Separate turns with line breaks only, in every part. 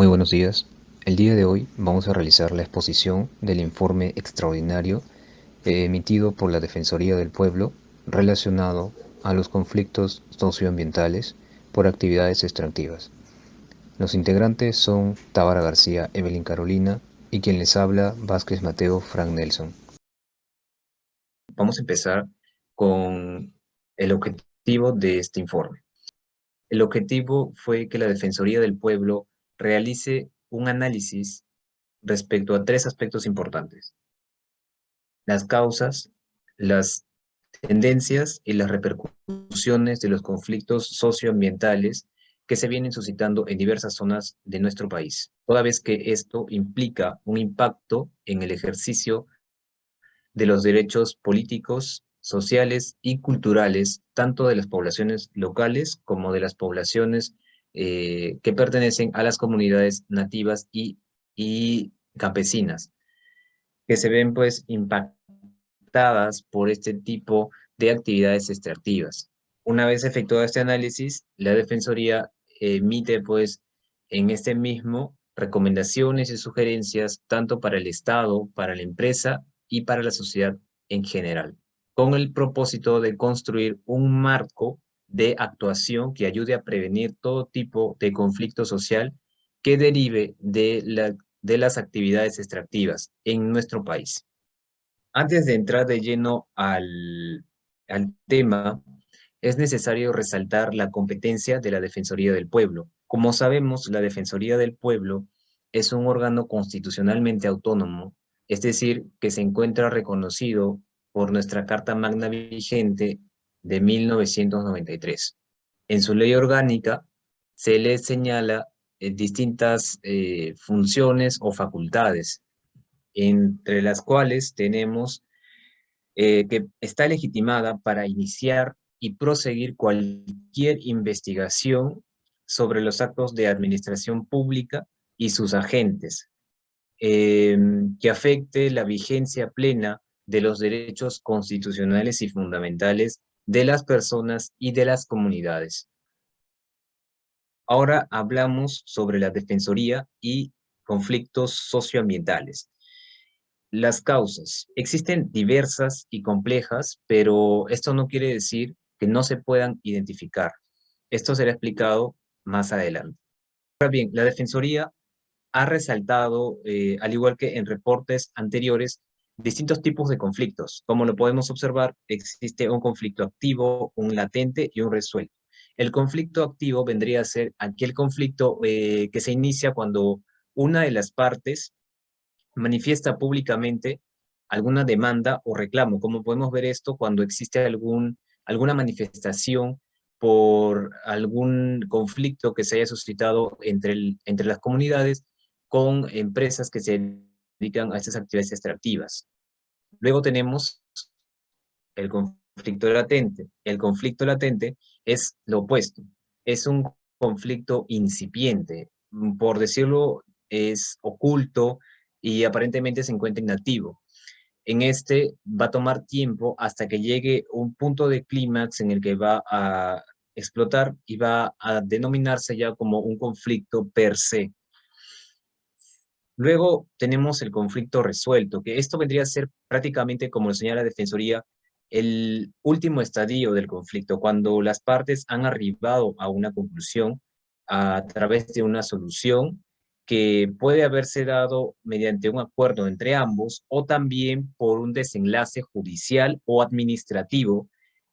buenos días. El día de hoy vamos a realizar la exposición del informe extraordinario emitido por la Defensoría del Pueblo relacionado a los conflictos socioambientales por actividades extractivas. Los integrantes son Tábara García, Evelyn Carolina y quien les habla, Vázquez Mateo, Frank Nelson. Vamos a empezar con el objetivo de este informe. El objetivo fue que la Defensoría del Pueblo realice un análisis respecto a tres aspectos importantes: las causas, las tendencias y las repercusiones de los conflictos socioambientales que se vienen suscitando en diversas zonas de nuestro país, toda vez que esto implica un impacto en el ejercicio de los derechos políticos, sociales y culturales, tanto de las poblaciones locales como de las poblaciones que pertenecen a las comunidades nativas y campesinas, que se ven pues impactadas por este tipo de actividades extractivas. Una vez efectuado este análisis, la Defensoría emite pues en este mismo recomendaciones y sugerencias tanto para el Estado, para la empresa y para la sociedad en general, con el propósito de construir un marco de actuación que ayude a prevenir todo tipo de conflicto social que derive de las actividades extractivas en nuestro país. Antes de entrar de lleno al tema, es necesario resaltar la competencia de la Defensoría del Pueblo. Como sabemos, la Defensoría del Pueblo es un órgano constitucionalmente autónomo, es decir, que se encuentra reconocido por nuestra Carta Magna vigente de 1993. En su ley orgánica se le señala distintas funciones o facultades, entre las cuales tenemos que está legitimada para iniciar y proseguir cualquier investigación sobre los actos de administración pública y sus agentes, que afecte la vigencia plena de los derechos constitucionales y fundamentales de las personas y de las comunidades. Ahora hablamos sobre la Defensoría y conflictos socioambientales. Las causas. Existen diversas y complejas, pero esto no quiere decir que no se puedan identificar. Esto será explicado más adelante. Ahora bien, la Defensoría ha resaltado, al igual que en reportes anteriores, distintos tipos de conflictos. Como lo podemos observar, existe un conflicto activo, un latente y un resuelto. El conflicto activo vendría a ser aquel conflicto que se inicia cuando una de las partes manifiesta públicamente alguna demanda o reclamo. Como podemos ver esto cuando existe alguna manifestación por algún conflicto que se haya suscitado entre las comunidades con empresas que se dedican a estas actividades extractivas. Luego tenemos el conflicto latente. El conflicto latente es lo opuesto. Es un conflicto incipiente. Por decirlo, es oculto y aparentemente se encuentra inactivo. En este va a tomar tiempo hasta que llegue un punto de clímax en el que va a explotar y va a denominarse ya como un conflicto per se. Luego tenemos el conflicto resuelto, que esto vendría a ser prácticamente, como lo señala la Defensoría, el último estadio del conflicto, cuando las partes han arribado a una conclusión a través de una solución que puede haberse dado mediante un acuerdo entre ambos o también por un desenlace judicial o administrativo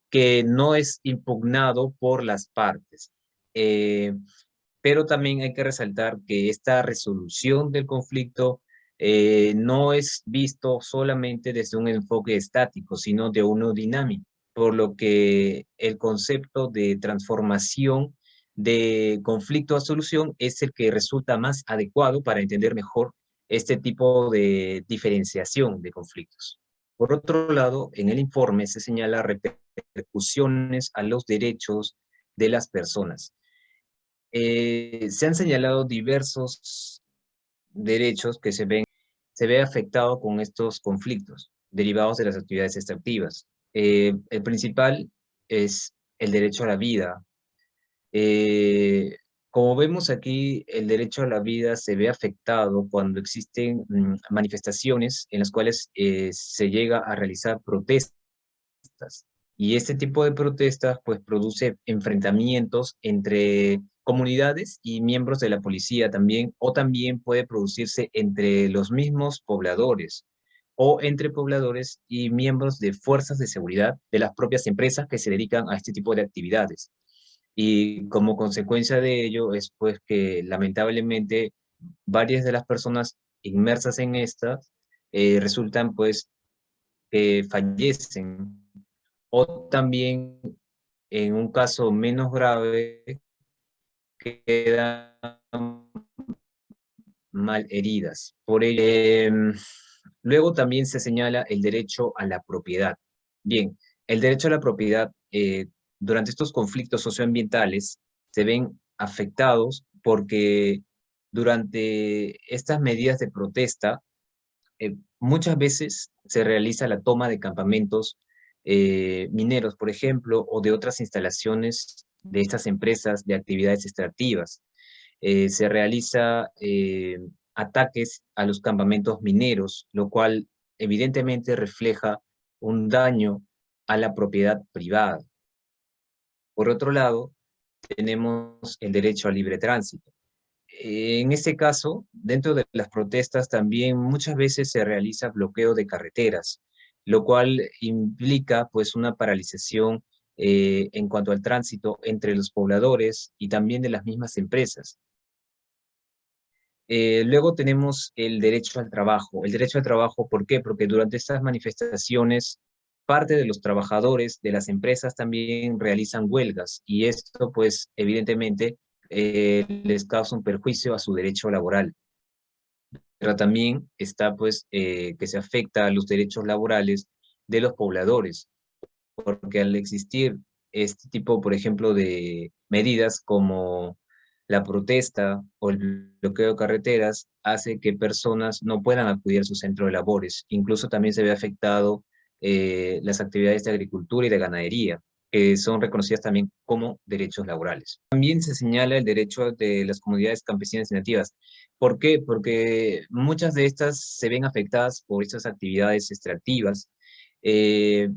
que no es impugnado por las partes. Eh, pero también hay que resaltar que esta resolución del conflicto no es visto solamente desde un enfoque estático, sino de uno dinámico, por lo que el concepto de transformación de conflicto a solución es el que resulta más adecuado para entender mejor este tipo de diferenciación de conflictos. Por otro lado, en el informe se señala repercusiones a los derechos de las personas. Se han señalado diversos derechos que se ve afectado con estos conflictos derivados de las actividades extractivas. El principal es el derecho a la vida, eh,
Como vemos aquí, el derecho a la vida se ve afectado cuando existen manifestaciones en las cuales se llega a realizar protestas. Y este tipo de protestas pues produce enfrentamientos entre comunidades y miembros de la policía también, o también puede producirse entre los mismos pobladores o entre pobladores y miembros de fuerzas de seguridad de las propias empresas que se dedican a este tipo de actividades. Y como consecuencia de ello es pues que lamentablemente varias de las personas inmersas en estas resultan pues que fallecen, o también en un caso menos grave quedan mal heridas. Por ello, luego también se señala el derecho a la propiedad. Bien, el derecho a la propiedad durante estos conflictos socioambientales se ven afectados porque durante estas medidas de protesta muchas veces se realiza la toma de campamentos mineros, por ejemplo, o de otras instalaciones de estas empresas de actividades extractivas. Se realiza ataques a los campamentos mineros, lo cual evidentemente refleja un daño a la propiedad privada. Por otro lado, tenemos el derecho al libre tránsito. En este caso, dentro de las protestas también muchas veces se realiza bloqueo de carreteras, lo cual implica pues una paralización en cuanto al tránsito entre los pobladores y también de las mismas empresas. Luego tenemos el derecho al trabajo. El derecho al trabajo, ¿por qué? Porque durante estas manifestaciones, parte de los trabajadores de las empresas también realizan huelgas y esto, pues, evidentemente, les causa un perjuicio a su derecho laboral. Pero también está, pues, que se afecta a los derechos laborales de los pobladores, porque al existir este tipo, por ejemplo, de medidas como la protesta o el bloqueo de carreteras, hace que personas no puedan acudir a su centro de labores. Incluso también se ve afectado las actividades de agricultura y de ganadería, que son reconocidas también como derechos laborales. También se señala el derecho de las comunidades campesinas y nativas. ¿Por qué? Porque muchas de estas se ven afectadas por estas actividades extractivas. Eh,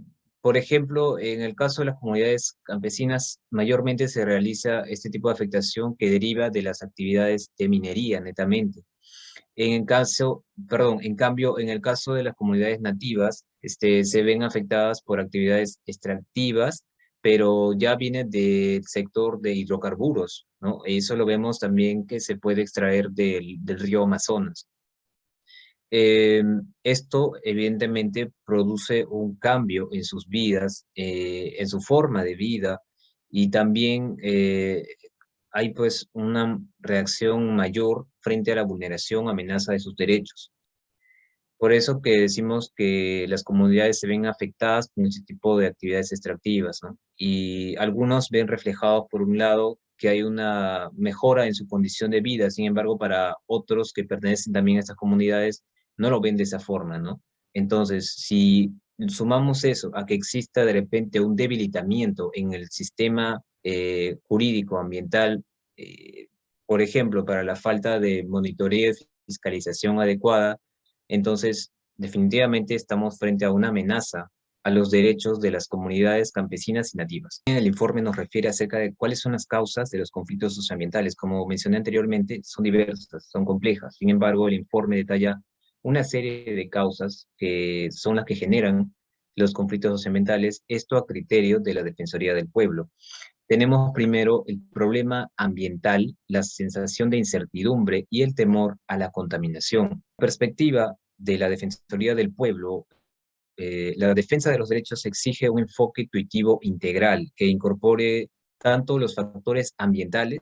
por ejemplo, en el caso de las comunidades campesinas, mayormente se realiza este tipo de afectación que deriva de las actividades de minería, netamente. En cambio, en el caso de las comunidades nativas, se ven afectadas por actividades extractivas, pero ya viene del sector de hidrocarburos, ¿no? Eso lo vemos también que se puede extraer del río Amazonas. Eh, Esto evidentemente produce un cambio en sus vidas, en su forma de vida, y también hay pues una reacción mayor frente a la vulneración, amenaza de sus derechos. Por eso que decimos que las comunidades se ven afectadas con este tipo de actividades extractivas, ¿no? Y algunos ven reflejados, por un lado, que hay una mejora en su condición de vida, sin embargo, para otros que pertenecen también a estas comunidades, no lo ven de esa forma, ¿no? Entonces, si sumamos eso a que exista de repente un debilitamiento en el sistema jurídico ambiental, eh, por ejemplo, para la falta de monitoreo y fiscalización adecuada, entonces, definitivamente estamos frente a una amenaza a los derechos de las comunidades campesinas y nativas. El informe nos refiere acerca de cuáles son las causas de los conflictos socioambientales. Como mencioné anteriormente, son diversas, son complejas. Sin embargo, el informe detalla una serie de causas que son las que generan los conflictos socioambientales, esto a criterio de la Defensoría del Pueblo. Tenemos primero el problema ambiental, la sensación de incertidumbre y el temor a la contaminación. Perspectiva de la Defensoría del Pueblo, la defensa de los derechos exige un enfoque intuitivo integral que incorpore tanto los factores ambientales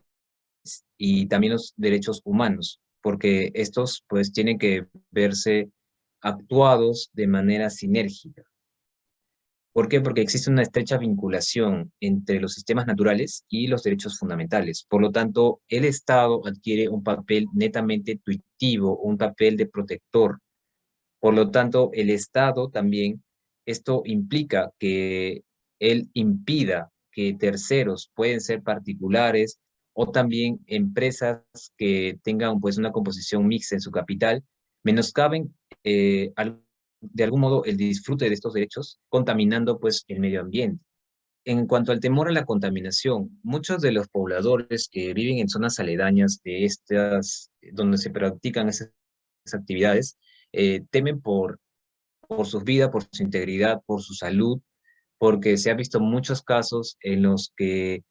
y también los derechos humanos, porque estos pues tienen que verse actuados de manera sinérgica. ¿Por qué? Porque existe una estrecha vinculación entre los sistemas naturales y los derechos fundamentales. Por lo tanto, el Estado adquiere un papel netamente intuitivo, un papel de protector. Por lo tanto, el Estado también, esto implica que él impida que terceros, pueden ser particulares o también empresas que tengan pues una composición mixta en su capital, menoscaben de algún modo el disfrute de estos derechos, contaminando pues el medio ambiente. En cuanto al temor a la contaminación, muchos de los pobladores que viven en zonas aledañas de estas, donde se practican esas actividades, temen por sus vidas, por su integridad, por su salud, porque se ha visto muchos casos en los que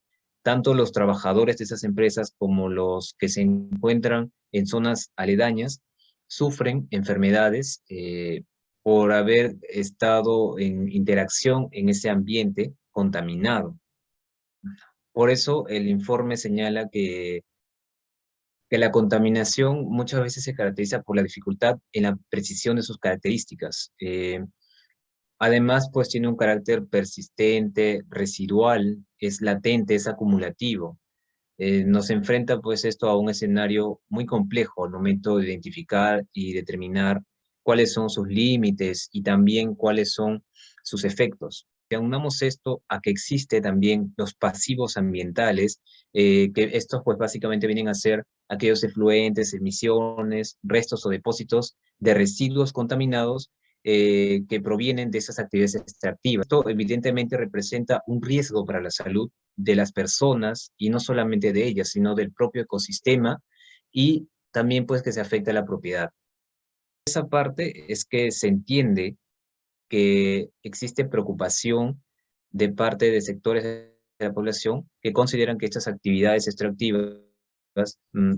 tanto los trabajadores de esas empresas como los que se encuentran en zonas aledañas sufren enfermedades por haber estado en interacción en ese ambiente contaminado. Por eso el informe señala que la contaminación muchas veces se caracteriza por la dificultad en la precisión de sus características. Además, pues tiene un carácter persistente, residual, es latente, es acumulativo. Nos enfrenta pues esto a un escenario muy complejo al momento de identificar y determinar cuáles son sus límites y también cuáles son sus efectos. Si aunamos esto a que existe también los pasivos ambientales, que estos pues básicamente vienen a ser aquellos efluentes, emisiones, restos o depósitos de residuos contaminados que provienen de esas actividades extractivas. Esto evidentemente representa un riesgo para la salud de las personas y no solamente de ellas, sino del propio ecosistema y también pues que se afecta a la propiedad. Esa parte es que se entiende que existe preocupación de parte de sectores de la población que consideran que estas actividades extractivas mm,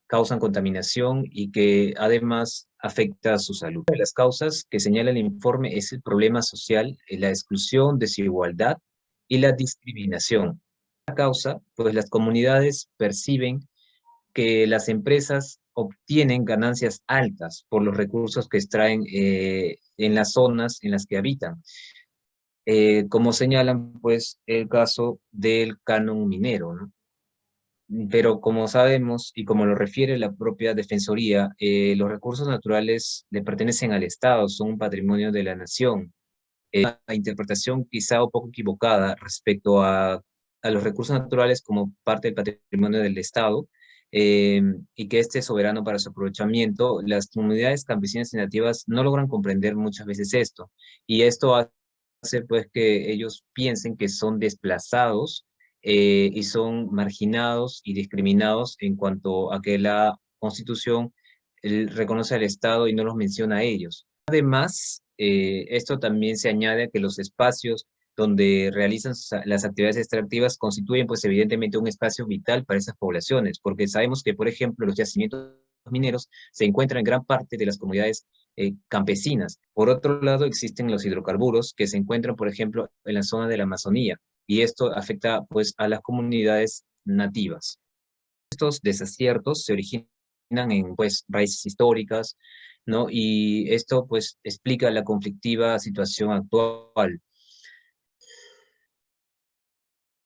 causan contaminación y que además afecta a su salud. Una de las causas que señala el informe es el problema social, la exclusión, desigualdad y la discriminación. La causa, pues las comunidades perciben que las empresas obtienen ganancias altas por los recursos que extraen en las zonas en las que habitan. Como señalan, pues, el caso del canon minero, ¿no? Pero como sabemos y como lo refiere la propia Defensoría, los recursos naturales le pertenecen al Estado, son un patrimonio de la nación. La interpretación quizá un poco equivocada respecto a los recursos naturales como parte del patrimonio del Estado y que este es soberano para su aprovechamiento, las comunidades campesinas y nativas no logran comprender muchas veces esto. Y esto hace pues que ellos piensen que son desplazados y son marginados y discriminados en cuanto a que la Constitución reconoce al Estado y no los menciona a ellos. Además, esto también se añade a que los espacios donde realizan las actividades extractivas constituyen, pues evidentemente, un espacio vital para esas poblaciones, porque sabemos que, por ejemplo, los yacimientos mineros se encuentran en gran parte de las comunidades campesinas. Por otro lado, existen los hidrocarburos que se encuentran, por ejemplo, en la zona de la Amazonía, y esto afecta, pues, a las comunidades nativas. Estos desaciertos se originan en, pues, raíces históricas, ¿no? Y esto, pues, explica la conflictiva situación actual.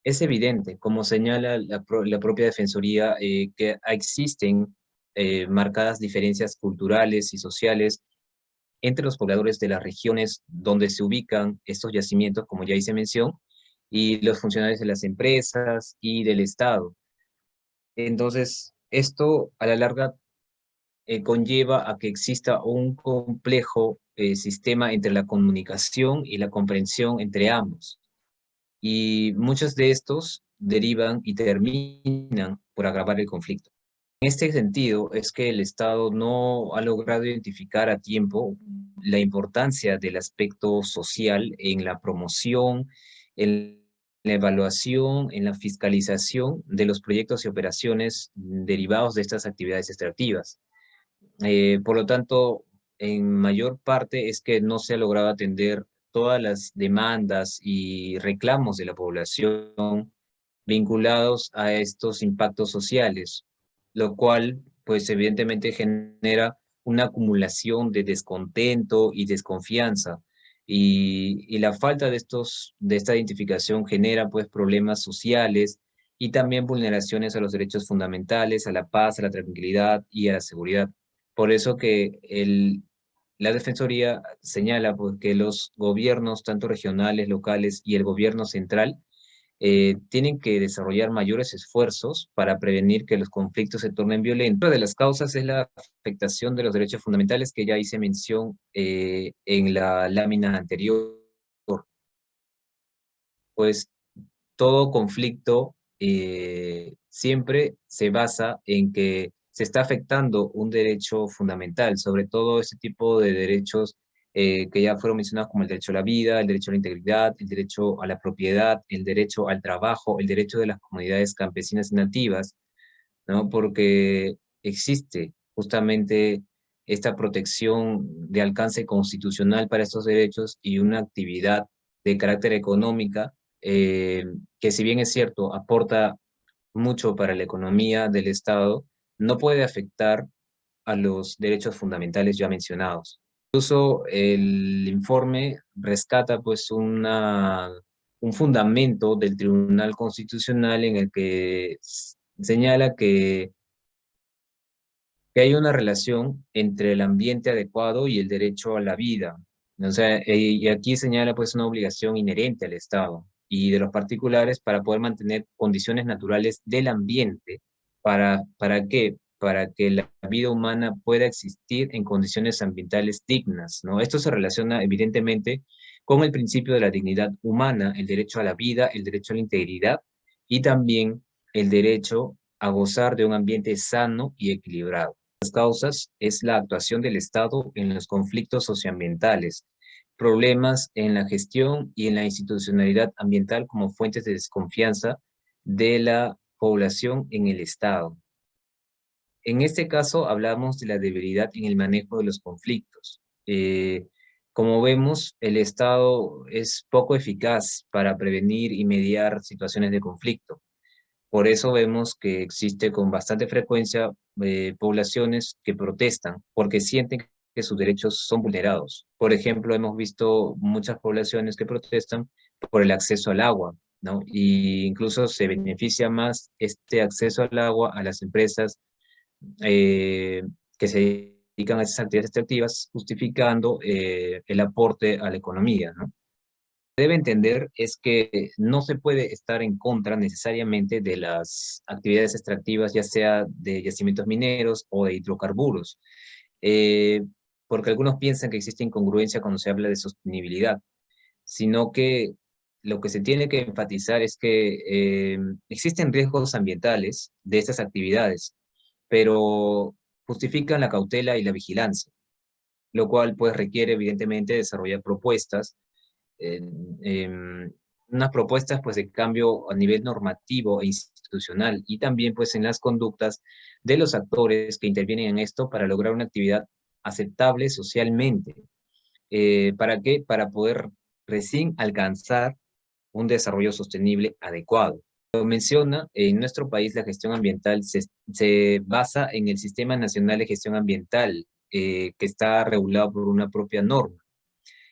Es evidente, como señala la propia Defensoría, que existen marcadas diferencias culturales y sociales entre los pobladores de las regiones donde se ubican estos yacimientos, como ya hice mención, y los funcionarios de las empresas y del Estado. Entonces, esto a la larga conlleva a que exista un complejo sistema entre la comunicación y la comprensión entre ambos. Y muchos de estos derivan y terminan por agravar el conflicto. En este sentido, es que el Estado no ha logrado identificar a tiempo la importancia del aspecto social en la promoción, en la evaluación, en la fiscalización de los proyectos y operaciones derivados de estas actividades extractivas. Por lo tanto, en mayor parte es que no se ha logrado atender todas las demandas y reclamos de la población vinculados a estos impactos sociales, lo cual, pues evidentemente genera una acumulación de descontento y desconfianza. Y la falta de esta identificación genera pues problemas sociales y también vulneraciones a los derechos fundamentales, a la paz, a la tranquilidad y a la seguridad. Por eso que la Defensoría señala pues, que los gobiernos, tanto regionales, locales y el gobierno central, tienen que desarrollar mayores esfuerzos para prevenir que los conflictos se tornen violentos. Una de las causas es la afectación de los derechos fundamentales que ya hice mención en la lámina anterior. Pues todo conflicto siempre se basa en que se está afectando un derecho fundamental, sobre todo ese tipo de derechos que ya fueron mencionados como el derecho a la vida, el derecho a la integridad, el derecho a la propiedad, el derecho al trabajo, el derecho de las comunidades campesinas y nativas, ¿no? Porque existe justamente esta protección de alcance constitucional para estos derechos y una actividad de carácter económica que si bien es cierto, aporta mucho para la economía del Estado, no puede afectar a los derechos fundamentales ya mencionados. Incluso el informe rescata pues un fundamento del Tribunal Constitucional en el que señala que hay una relación entre el ambiente adecuado y el derecho a la vida. O sea, y aquí señala pues una obligación inherente al Estado y de los particulares para poder mantener condiciones naturales del ambiente. ¿Para qué? Para que la vida humana pueda existir en condiciones ambientales dignas, ¿no? Esto se relaciona evidentemente con el principio de la dignidad humana, el derecho a la vida, el derecho a la integridad y también el derecho a gozar de un ambiente sano y equilibrado. Las causas es la actuación del Estado en los conflictos socioambientales, problemas en la gestión y en la institucionalidad ambiental como fuentes de desconfianza de la población en el Estado. En este caso hablamos de la debilidad en el manejo de los conflictos. Como vemos, el Estado es poco eficaz para prevenir y mediar situaciones de conflicto. Por eso vemos que existe con bastante frecuencia poblaciones que protestan porque sienten que sus derechos son vulnerados. Por ejemplo, hemos visto muchas poblaciones que protestan por el acceso al agua, ¿no? Y incluso se beneficia más este acceso al agua a las empresas eh, que se dedican a esas actividades extractivas, justificando el aporte a la economía, ¿no? Debe entender es que no se puede estar en contra necesariamente de las actividades extractivas, ya sea de yacimientos mineros o de hidrocarburos, eh, porque algunos piensan que existe incongruencia cuando se habla de sostenibilidad, sino que lo que se tiene que enfatizar es que existen riesgos ambientales de estas actividades, pero justifican la cautela y la vigilancia, lo cual pues requiere evidentemente desarrollar propuestas unas propuestas pues de cambio a nivel normativo e institucional y también pues en las conductas de los actores que intervienen en esto para lograr una actividad aceptable socialmente. ¿Para qué? Para poder recién alcanzar un desarrollo sostenible adecuado. Como menciona, en nuestro país la gestión ambiental se basa en el Sistema Nacional de Gestión Ambiental, que está regulado por una propia norma,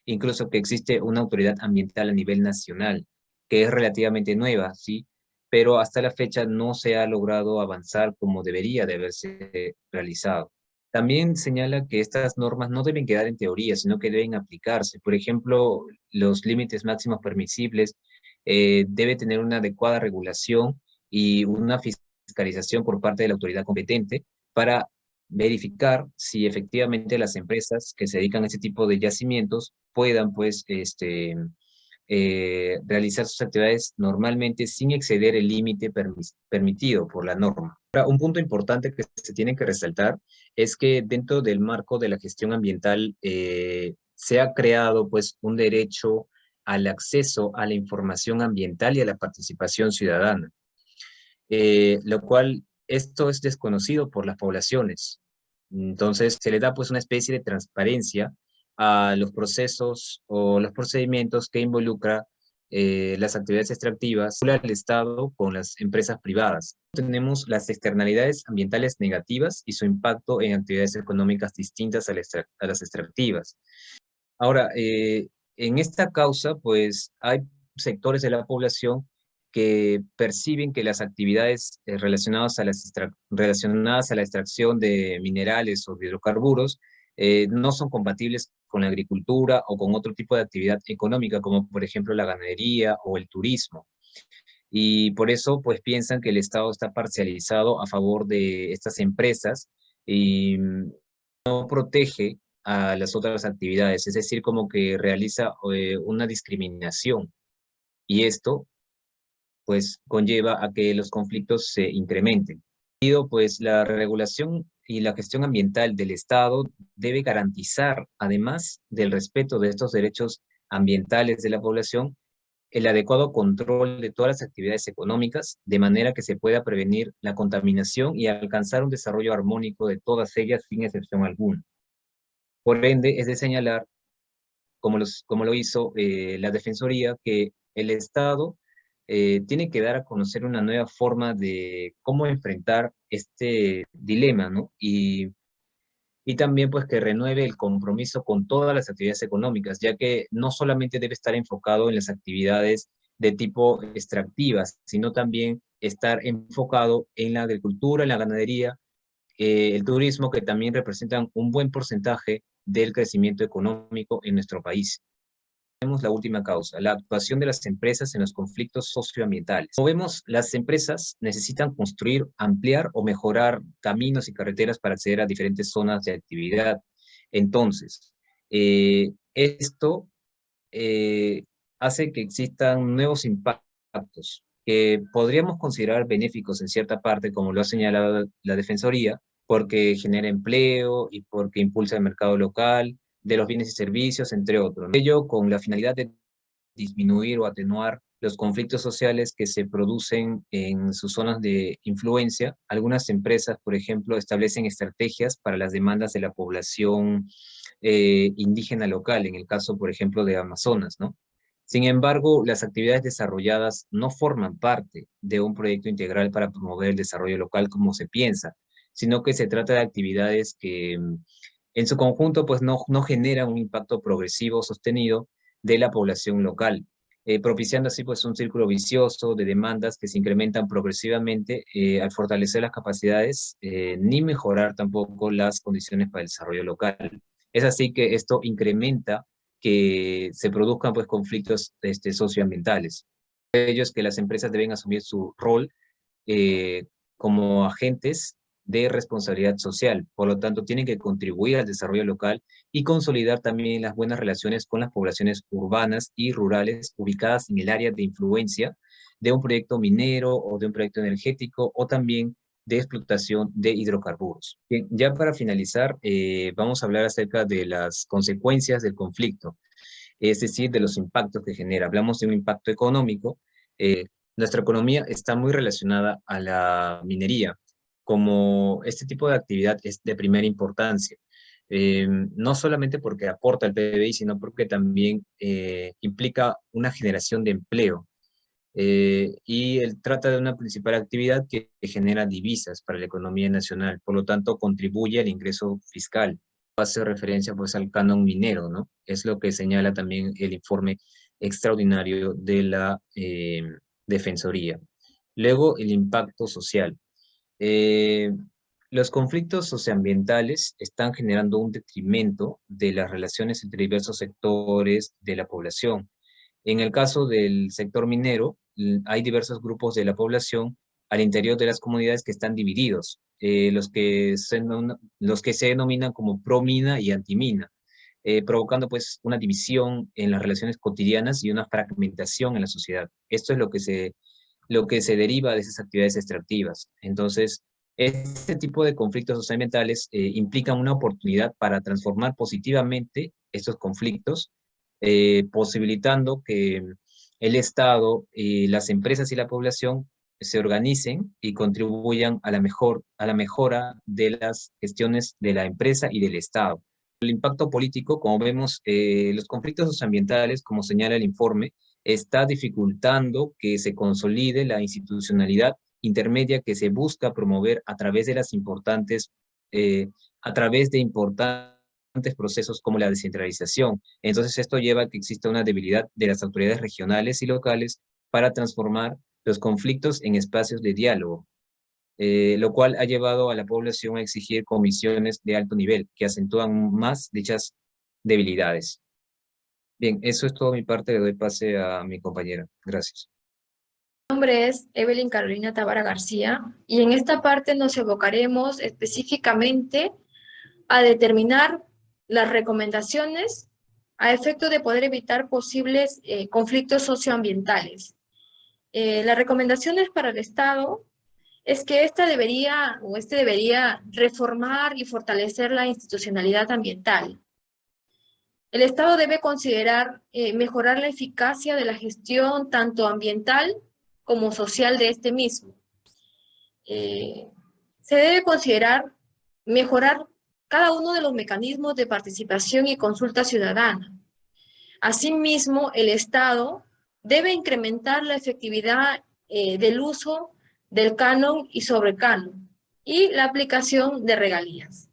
incluso que existe una autoridad ambiental a nivel nacional, que es relativamente nueva, ¿sí? Pero hasta la fecha no se ha logrado avanzar como debería de haberse realizado. También señala que estas normas no deben quedar en teoría, sino que deben aplicarse. Por ejemplo, los límites máximos permisibles debe tener una adecuada regulación y una fiscalización por parte de la autoridad competente para verificar si efectivamente las empresas que se dedican a este tipo de yacimientos puedan, pues, realizar sus actividades normalmente sin exceder el límite permitido por la norma. Ahora, un punto importante que se tiene que resaltar es que dentro del marco de la gestión ambiental se ha creado, pues, un derecho al acceso a la información ambiental y a la participación ciudadana, lo cual esto es desconocido por las poblaciones. Entonces, se le da pues una especie de transparencia a los procesos o los procedimientos que involucra las actividades extractivas del Estado con las empresas privadas. Tenemos las externalidades ambientales negativas y su impacto en actividades económicas distintas a las extractivas. Ahora, en esta causa, pues hay sectores de la población que perciben que las actividades relacionadas a la extracción de minerales o de hidrocarburos no son compatibles con la agricultura o con otro tipo de actividad económica, como por ejemplo la ganadería o el turismo. Y por eso, pues, piensan que el Estado está parcializado a favor de estas empresas y no protege a las otras actividades, es decir, como que realiza una discriminación. Y esto, pues, conlleva a que los conflictos se incrementen. Pues la regulación y la gestión ambiental del Estado debe garantizar, además del respeto de estos derechos ambientales de la población, el adecuado control de todas las actividades económicas, de manera que se pueda prevenir la contaminación y alcanzar un desarrollo armónico de todas ellas sin excepción alguna. Por ende, es de señalar, como lo hizo la Defensoría, que el Estado tiene que dar a conocer una nueva forma de cómo enfrentar este dilema, ¿no? Y también pues que renueve el compromiso con todas las actividades económicas, ya que no solamente debe estar enfocado en las actividades de tipo extractivas, sino también estar enfocado en la agricultura, en la ganadería, el turismo, que también representan un buen porcentaje del crecimiento económico en nuestro país. Tenemos la última causa, la actuación de las empresas en los conflictos socioambientales. Como vemos, las empresas necesitan construir, ampliar o mejorar caminos y carreteras para acceder a diferentes zonas de actividad. Entonces, esto eh, hace que existan nuevos impactos que podríamos considerar benéficos en cierta parte, como lo ha señalado la Defensoría, porque genera empleo y porque impulsa el mercado local de los bienes y servicios, entre otros, ¿no? Ello con la finalidad de disminuir o atenuar los conflictos sociales que se producen en sus zonas de influencia. Algunas empresas, por ejemplo, establecen estrategias para las demandas de la población indígena local, en el caso, por ejemplo, de Amazonas, ¿no? Sin embargo, las actividades desarrolladas no forman parte de un proyecto integral para promover el desarrollo local como se piensa, sino que se trata de actividades que en su conjunto pues no generan un impacto progresivo sostenido de la población local, propiciando así pues un círculo vicioso de demandas que se incrementan progresivamente al fortalecer las capacidades ni mejorar tampoco las condiciones para el desarrollo local. Es así que esto incrementa que se produzcan pues conflictos socioambientales. Ellos que las empresas deben asumir su rol eh, como agentes de responsabilidad social. Por lo tanto, tienen que contribuir al desarrollo local y consolidar también las buenas relaciones con las poblaciones urbanas y rurales ubicadas en el área de influencia de un proyecto minero o de un proyecto energético o también de explotación de hidrocarburos. Bien, ya para finalizar, vamos a hablar acerca de las consecuencias del conflicto, es decir, de los impactos que genera. Hablamos de un impacto económico. Nuestra economía está muy relacionada a la minería, como este tipo de actividad es de primera importancia. No solamente porque aporta al PBI, sino porque también implica una generación de empleo. Y él trata de una principal actividad que genera divisas para la economía nacional, por lo tanto contribuye al ingreso fiscal. Hace referencia pues al canon minero, ¿no? Es lo que señala también el informe extraordinario de la Defensoría. Luego, el impacto social. Eh, los conflictos socioambientales están generando un detrimento de las relaciones entre diversos sectores de la población. En el caso del sector minero, hay diversos grupos de la población al interior de las comunidades que están divididos, los que se denominan como promina y antimina, provocando pues una división en las relaciones cotidianas y una fragmentación en la sociedad. Esto es lo que se deriva de esas actividades extractivas. Entonces, este tipo de conflictos socioambientales implican una oportunidad para transformar positivamente estos conflictos, posibilitando que el Estado, las empresas y la población se organicen y contribuyan a la mejora de las gestiones de la empresa y del Estado. El impacto político, como vemos, los conflictos socioambientales, como señala el informe, está dificultando que se consolide la institucionalidad intermedia que se busca promover a través de eh, a través de importantes procesos como la descentralización. Entonces esto lleva a que exista una debilidad de las autoridades regionales y locales para transformar los conflictos en espacios de diálogo, lo cual ha llevado a la población a exigir comisiones de alto nivel que acentúan más dichas debilidades. Bien, eso es todo mi parte, le doy pase a mi compañera. Gracias.
Mi nombre es Evelyn Carolina Tavara García y en esta parte nos evocaremos específicamente a determinar las recomendaciones a efecto de poder evitar posibles conflictos socioambientales. Las recomendaciones para el Estado es que este debería reformar y fortalecer la institucionalidad ambiental. El Estado debe considerar mejorar la eficacia de la gestión tanto ambiental como social de este mismo. Se debe considerar mejorar cada uno de los mecanismos de participación y consulta ciudadana. Asimismo, el Estado debe incrementar la efectividad del uso del canon y sobrecanon y la aplicación de regalías.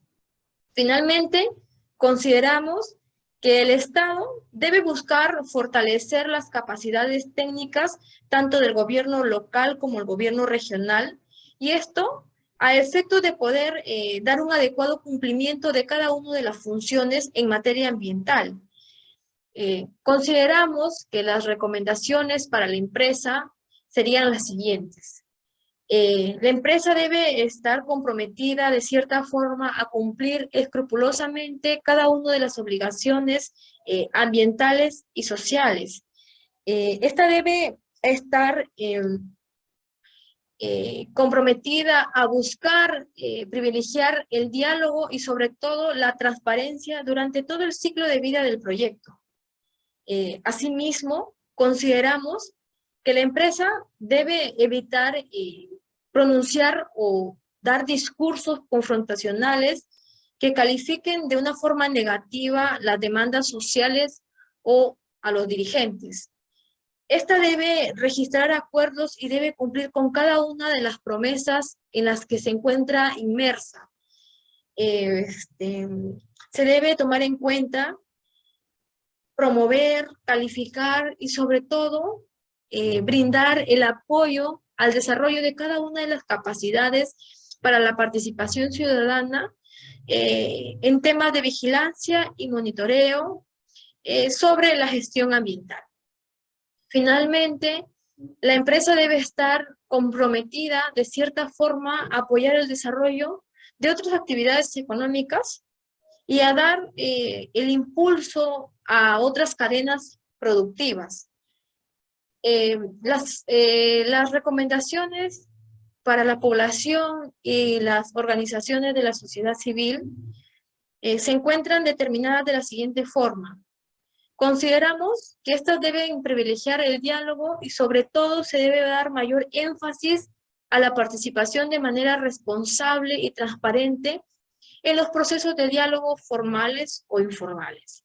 Finalmente, consideramos que el Estado debe buscar fortalecer las capacidades técnicas tanto del gobierno local como el gobierno regional, y esto a efecto de poder dar un adecuado cumplimiento de cada una de las funciones en materia ambiental. Consideramos que las recomendaciones para la empresa serían las siguientes. La empresa debe estar comprometida de cierta forma a cumplir escrupulosamente cada una de las obligaciones ambientales y sociales. Esta debe estar comprometida a buscar privilegiar el diálogo y sobre todo la transparencia durante todo el ciclo de vida del proyecto. Asimismo, consideramos que la empresa debe evitar pronunciar o dar discursos confrontacionales que califiquen de una forma negativa las demandas sociales o a los dirigentes. Esta debe registrar acuerdos y debe cumplir con cada una de las promesas en las que se encuentra inmersa. Se debe tomar en cuenta promover, calificar y sobre todo brindar el apoyo al desarrollo de cada una de las capacidades para la participación ciudadana en temas de vigilancia y monitoreo sobre la gestión ambiental. Finalmente, la empresa debe estar comprometida de cierta forma a apoyar el desarrollo de otras actividades económicas y a dar el impulso a otras cadenas productivas. Las recomendaciones para la población y las organizaciones de la sociedad civil se encuentran determinadas de la siguiente forma. Consideramos que estas deben privilegiar el diálogo y sobre todo se debe dar mayor énfasis a la participación de manera responsable y transparente en los procesos de diálogo formales o informales.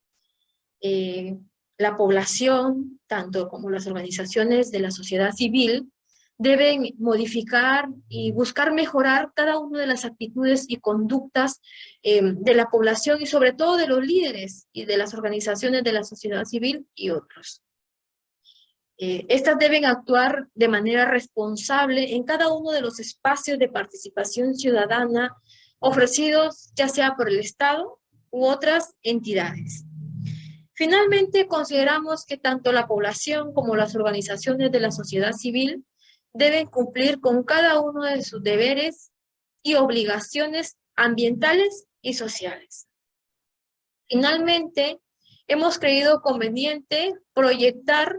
La población, tanto como las organizaciones de la sociedad civil, deben modificar y buscar mejorar cada una de las actitudes y conductas de la población y sobre todo de los líderes y de las organizaciones de la sociedad civil y otros. Estas deben actuar de manera responsable en cada uno de los espacios de participación ciudadana ofrecidos ya sea por el Estado u otras entidades. Finalmente, consideramos que tanto la población como las organizaciones de la sociedad civil deben cumplir con cada uno de sus deberes y obligaciones ambientales y sociales. Finalmente, hemos creído conveniente proyectar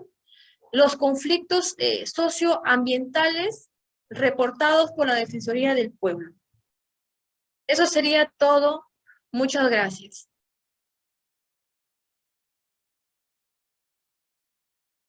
los conflictos socioambientales reportados por la Defensoría del Pueblo. Eso sería todo. Muchas gracias.